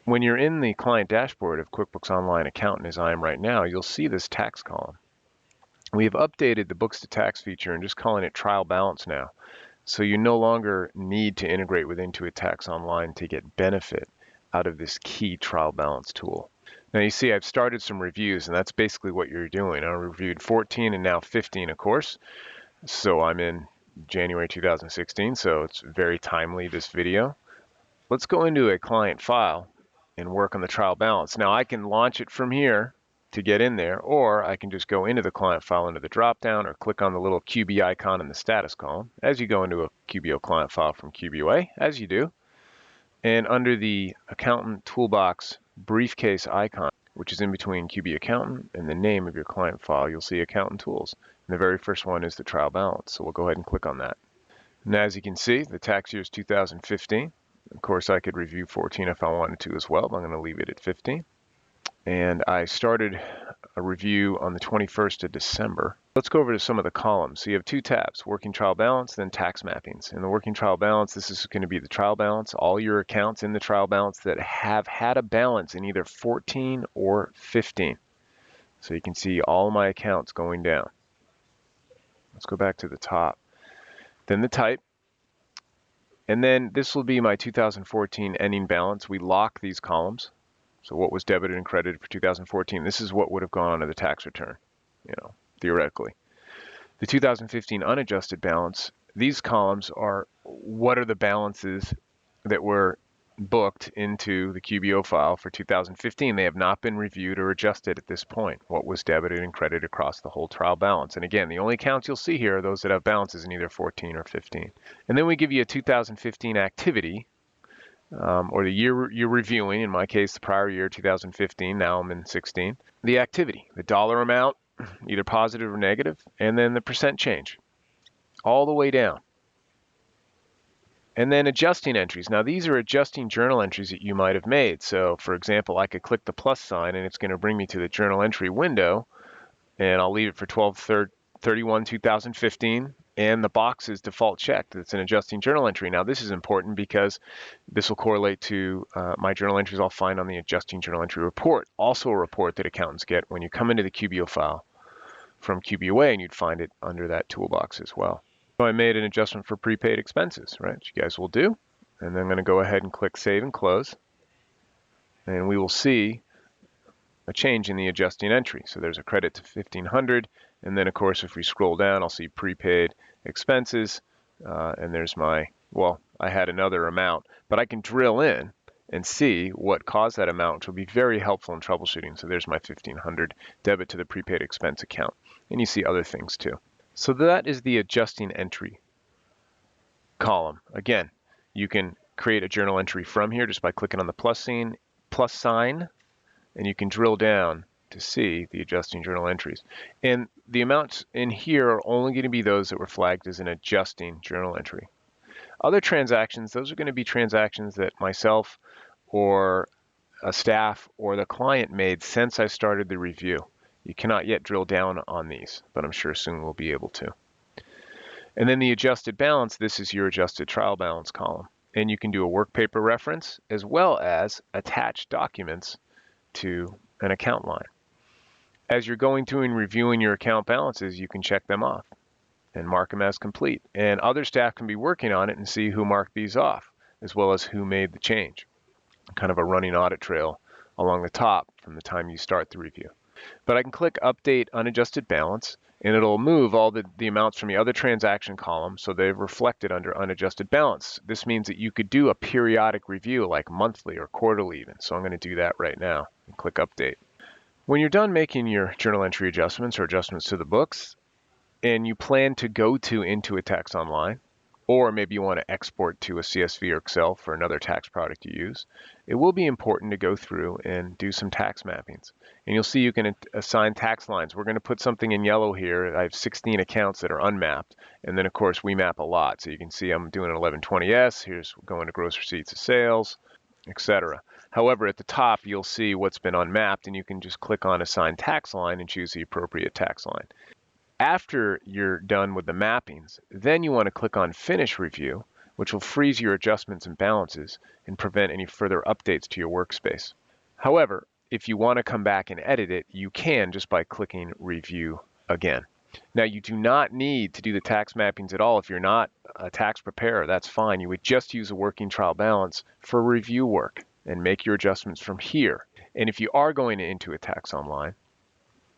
When you're in the client dashboard of QuickBooks Online Accountant, as I am right now, you'll see this tax column. We have updated the Books to Tax feature and just calling it Trial Balance now. So you no longer need to integrate with Intuit Tax Online to get benefit out of this key trial balance tool. Now you see I've started some reviews, and that's basically what you're doing. I reviewed 14 and now 15, of course. So I'm in January 2016, so it's very timely, this video. Let's go into a client file and work on the trial balance. Now I can launch it from here to get in there, or I can just go into the client file into the drop-down or click on the little QB icon in the status column as you go into a QBO client file from QBOA, as you do. And under the Accountant Toolbox briefcase icon, which is in between QB Accountant and the name of your client file, you'll see Accountant Tools. And the very first one is the trial balance, so we'll go ahead and click on that. And as you can see, the tax year is 2015. Of course, I could review 14 if I wanted to as well, but I'm going to leave it at 15. And I started a review on the 21st of December. Let's go over to some of the columns. So you have two tabs, Working Trial Balance, then Tax Mappings. In the Working Trial Balance, this is going to be the trial balance, all your accounts in the trial balance that have had a balance in either 14 or 15. So you can see all my accounts going down. Let's go back to the top. Then the type. And then this will be my 2014 ending balance. We lock these columns. So what was debited and credited for 2014? This is what would have gone onto the tax return, theoretically. The 2015 unadjusted balance, these columns are what are the balances that were booked into the QBO file for 2015. They have not been reviewed or adjusted at this point. What was debited and credited across the whole trial balance. And again, the only accounts you'll see here are those that have balances in either 14 or 15. And then we give you a 2015 activity, or the year you're reviewing, in my case, the prior year, 2015, now I'm in 16. The activity, the dollar amount, either positive or negative, and then the percent change, all the way down. And then adjusting entries. Now these are adjusting journal entries that you might have made. So for example, I could click the plus sign and it's going to bring me to the journal entry window, and I'll leave it for 12/31/2015, and the box is default checked. It's an adjusting journal entry. Now this is important because this will correlate to my journal entries I'll find on the adjusting journal entry report, also a report that accountants get when you come into the QBO file from QBOA, and you'd find it under that toolbox as well. So I made an adjustment for prepaid expenses, right, which you guys will do. And then I'm going to go ahead and click Save and Close. And we will see a change in the adjusting entry. So there's a credit to 1,500. And then, of course, if we scroll down, I'll see prepaid expenses. And there's my, well, I had another amount. But I can drill in and see what caused that amount, which will be very helpful in troubleshooting. So there's my 1,500 debit to the prepaid expense account. And you see other things too. So that is the adjusting entry column. Again, you can create a journal entry from here just by clicking on the plus sign, and you can drill down to see the adjusting journal entries. And the amounts in here are only going to be those that were flagged as an adjusting journal entry. Other transactions, those are going to be transactions that myself or a staff or the client made since I started the review. You cannot yet drill down on these, but I'm sure soon we'll be able to. And then the adjusted balance, this is your adjusted trial balance column. And you can do a work paper reference as well as attach documents to an account line. As you're going through and reviewing your account balances, you can check them off and mark them as complete. And other staff can be working on it and see who marked these off, as well as who made the change. Kind of a running audit trail along the top from the time you start the review. But I can click Update Unadjusted Balance, and it'll move all the amounts from the other transaction column, so they've reflected under Unadjusted Balance. This means that you could do a periodic review, like monthly or quarterly even. So I'm going to do that right now and click Update. When you're done making your journal entry adjustments or adjustments to the books, and you plan to go to Intuit Tax Online, or maybe you want to export to a CSV or Excel for another tax product you use, it will be important to go through and do some tax mappings. And you'll see you can assign tax lines. We're going to put something in yellow here. I have 16 accounts that are unmapped. And then, of course, we map a lot. So you can see I'm doing an 1120S. Here's going to gross receipts of sales, etc. However, at the top, you'll see what's been unmapped, and you can just click on Assign Tax Line and choose the appropriate tax line. After you're done with the mappings, then you want to click on Finish Review, which will freeze your adjustments and balances and prevent any further updates to your workspace. However, if you want to come back and edit it, you can just by clicking Review again. Now, you do not need to do the tax mappings at all if you're not a tax preparer. That's fine. You would just use a working trial balance for review work and make your adjustments from here. And if you are going to Intuit Tax Online,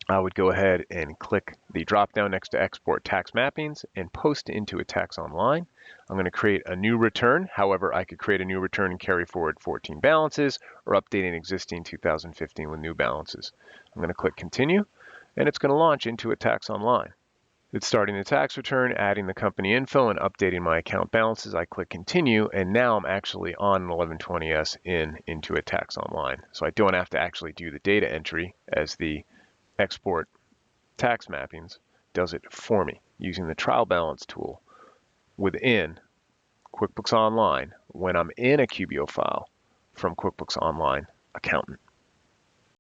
I would go ahead and click the drop down next to Export Tax Mappings and post into Intuit Tax Online. I'm going to create a new return. However, I could create a new return and carry forward 14 balances or update an existing 2015 with new balances. I'm going to click Continue, and it's going to launch Intuit Tax Online. It's starting the tax return, adding the company info, and updating my account balances. I click Continue, and now I'm actually on an 1120S in Intuit Tax Online. So I don't have to actually do the data entry as the Export Tax Mappings does it for me using the trial balance tool within QuickBooks Online when I'm in a QBO file from QuickBooks Online Accountant.